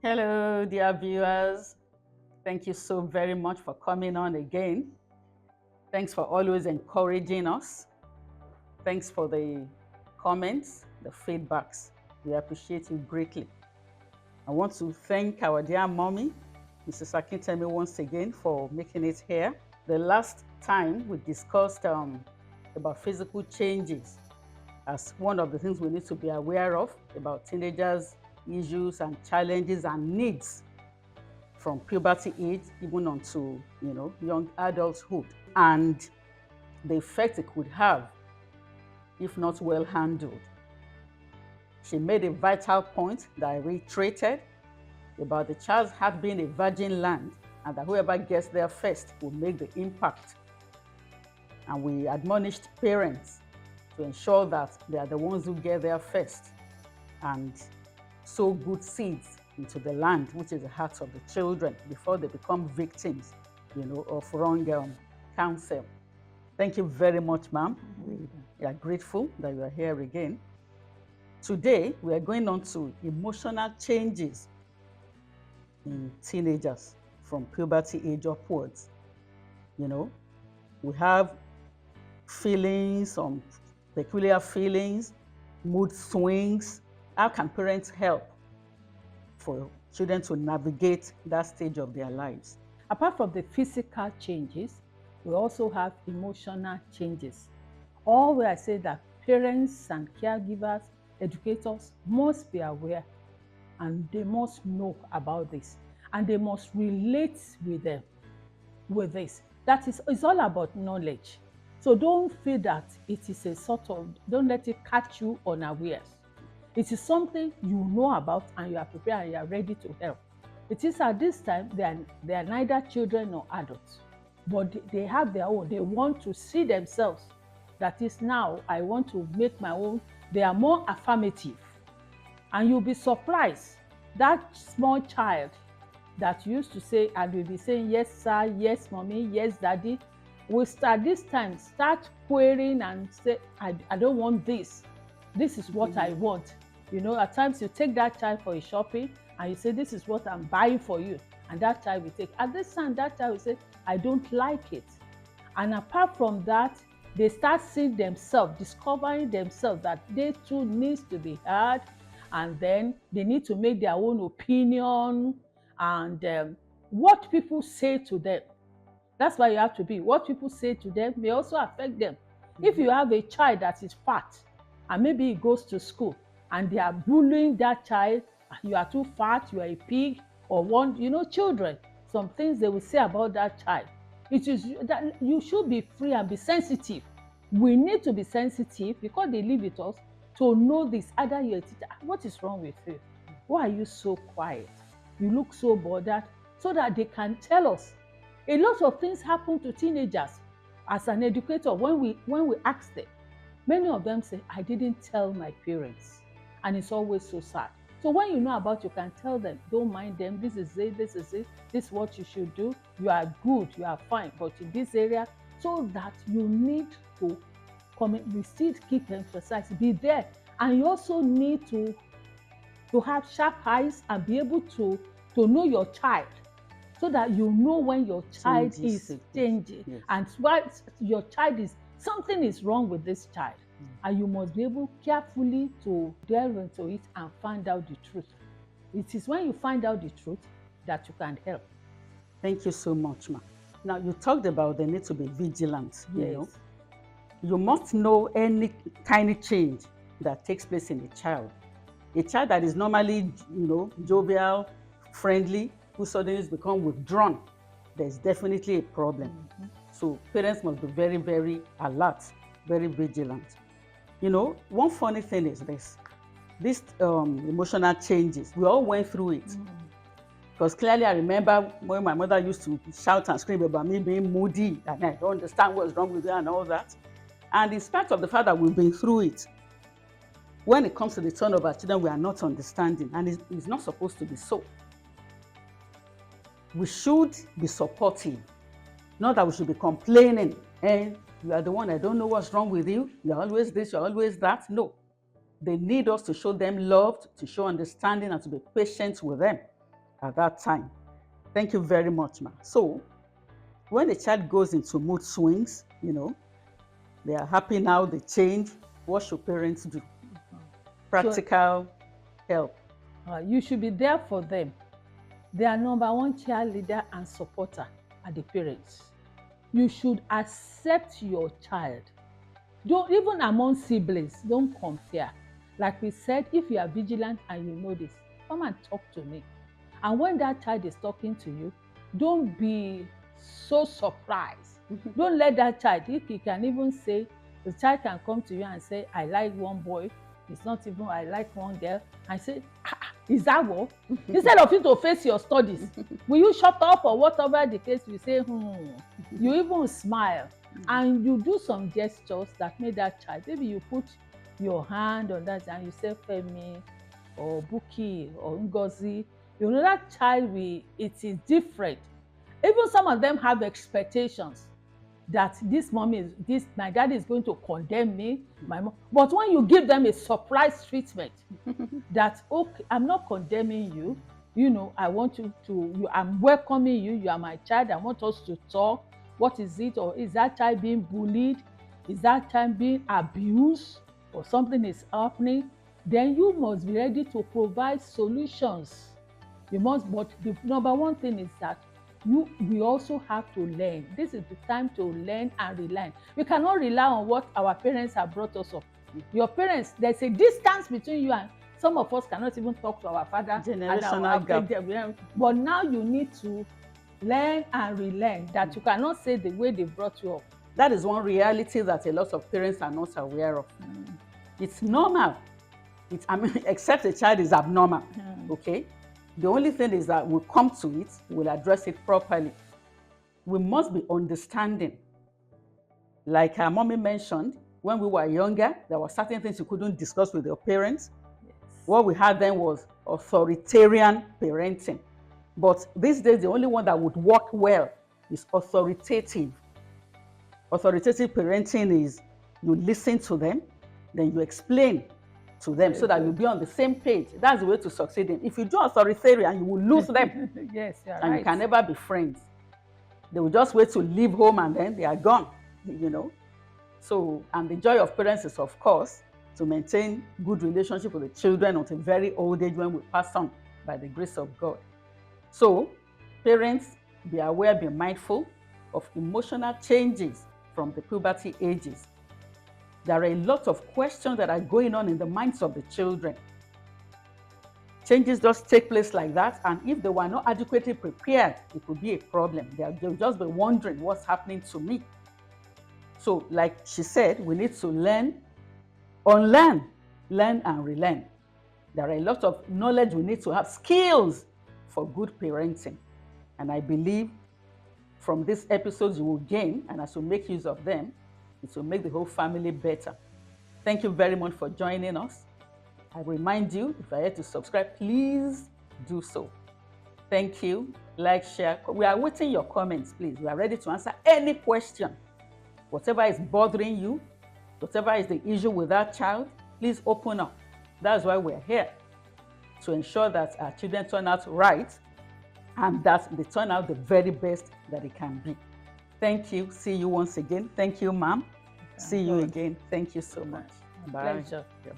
Hello, dear viewers. Thank you so very much for coming on again. Thanks for always encouraging us. Thanks for the comments, the feedbacks. We appreciate you greatly. I want to thank our dear mommy, Mrs. Akintemi, once again for making it here. The last time we discussed about physical changes as one of the things we need to be aware of about teenagers' issues and challenges and needs from puberty age even onto young adulthood, and the effect it could have if not well handled. She made a vital point that I reiterated about the child's heart being a virgin land, and that whoever gets there first will make the impact. And we admonished parents to ensure that they are the ones who get there first and sow good seeds into the land, which is the hearts of the children, before they become victims, of wrong counsel. Thank you very much, ma'am. We are grateful that you are here again. Today, we are going on to emotional changes in teenagers from puberty age upwards. We have feelings, some peculiar feelings, mood swings. How can parents help for children to navigate that stage of their lives? Apart from the physical changes, we also have emotional changes. Always I say that parents and caregivers, educators must be aware, and they must know about this, and they must relate with them with this. That is, it's all about knowledge. So don't feel that it is a sort of, don't let it catch you unawares. It is something you know about and you are prepared and you are ready to help. It is at this time they are neither children nor adults, but they have their own. They want to see themselves. That is, now I want to make my own. They are more affirmative. And you'll be surprised, that small child that used to say and will be saying, yes, sir, yes, mommy, yes, daddy, will start this time, start querying and say, I don't want this. This is what I want. At times you take that child for a shopping and you say, this is what I'm buying for you. And that child will take. At this time, that child will say, I don't like it. And apart from that, they start seeing themselves, discovering themselves that they too need to be heard. And then they need to make their own opinion. And what people say to them, that's why you have to be. What people say to them may also affect them. If you have a child that is fat and maybe he goes to school and they are bullying that child, you are too fat, you are a pig, or children, some things they will say about that child. It is that you should be free and be sensitive. We need to be sensitive because they live with us to know this. Either you're a teacher, what is wrong with you? Why are you so quiet? You look so bothered, so that they can tell us. A lot of things happen to teenagers. As an educator, when we ask them, many of them say, I didn't tell my parents. And it's always so sad. So when you know about, you can tell them, don't mind them, this is it, this is it, this is what you should do, you are good, you are fine, but in this area, so that you need to we still keep emphasizing, be there. And you also need to have sharp eyes and be able to know your child, so that you know when your child is changing. Yes. And what your child is, something is wrong with this child. And you must be able carefully to delve into it and find out the truth. It is when you find out the truth that you can help. Thank you so much, ma. Now, you talked about the need to be vigilant. Yes. You must know any tiny change that takes place in a child. A child that is normally, jovial, friendly, who suddenly has become withdrawn, there's definitely a problem. Mm-hmm. So parents must be very, very alert, very vigilant. One funny thing is this emotional changes, we all went through it. Mm-hmm. Because clearly I remember when my mother used to shout and scream about me being moody, and I don't understand what's wrong with her and all that. And in spite of the fact that we've been through it, when it comes to the turn of our children, we are not understanding, and it's not supposed to be so. We should be supportive, not that we should be complaining, and you are the one, I don't know what's wrong with you, you're always this, you're always that. No. They need us to show them love, to show understanding, and to be patient with them. at that time. Thank you very much, ma. So when a child goes into mood swings, they are happy now, they change. What should parents do? Practical help. You should be there for them. Their number one cheerleader and supporter are the parents. You should accept your child. Don't, even among siblings, don't compare. Like we said, if you are vigilant and you know this, come and talk to me. And when that child is talking to you, don't be so surprised. Don't let that child, if he can even say, the child can come to you and say, I like one boy. It's not even, I like one girl. And say, is that what? Instead of you to face your studies, will you shut up or whatever the case, you say, You even smile and you do some gestures that make that child. Maybe you put your hand on that and you say, Femi or Buki or Ngozi. That child, it is different. Even some of them have expectations that my daddy is going to condemn me, my mom. But when you give them a surprise treatment, that, okay, I'm not condemning you, I want you to, I'm welcoming you, you are my child, I want us to talk. What is it? Or is that child being bullied? Is that child being abused? Or something is happening? Then you must be ready to provide solutions. You must, but the number one thing is that we also have to learn. This is the time to learn and relearn. We cannot rely on what our parents have brought us up. Your parents, there's a distance between you, and some of us cannot even talk to our father. Generational gap. But now you need to learn and relearn that you cannot say the way they brought you up. That is one reality that a lot of parents are not aware of. It's normal. Except a child is abnormal. Okay? The only thing is that we'll come to it, we'll address it properly. We must be understanding. Like our mommy mentioned, when we were younger, there were certain things you couldn't discuss with your parents. Yes. What we had then was authoritarian parenting. But these days, the only one that would work well is authoritative. Authoritative parenting is you listen to them, then you explain to them so that you'll be on the same page. That's the way to succeed in. If you do authoritarian, you will lose them. Yes, you're and right. You can never be friends. They will just wait to leave home and then they are gone, So, and the joy of parents is, of course, to maintain good relationship with the children until very old age when we pass on by the grace of God. So, parents, be aware, be mindful of emotional changes from the puberty ages. There are a lot of questions that are going on in the minds of the children. Changes just take place like that, and if they were not adequately prepared, it could be a problem. They'll just be wondering what's happening to me. So, like she said, we need to unlearn, learn and relearn. There are a lot of knowledge we need to have, skills for good parenting. And I believe from these episodes you will gain, and as you make use of them, it will make the whole family better. Thank you very much for joining us. I remind you, if you are yet to subscribe, please do so. Thank you. Like, share. We are waiting your comments, please. We are ready to answer any question. Whatever is bothering you, whatever is the issue with that child, please open up. That's why we're here, to ensure that our children turn out right and that they turn out the very best that it can be. Thank you. See you once again. Thank you, ma'am. See you again. Thank you so much. Bye. Pleasure. Yeah.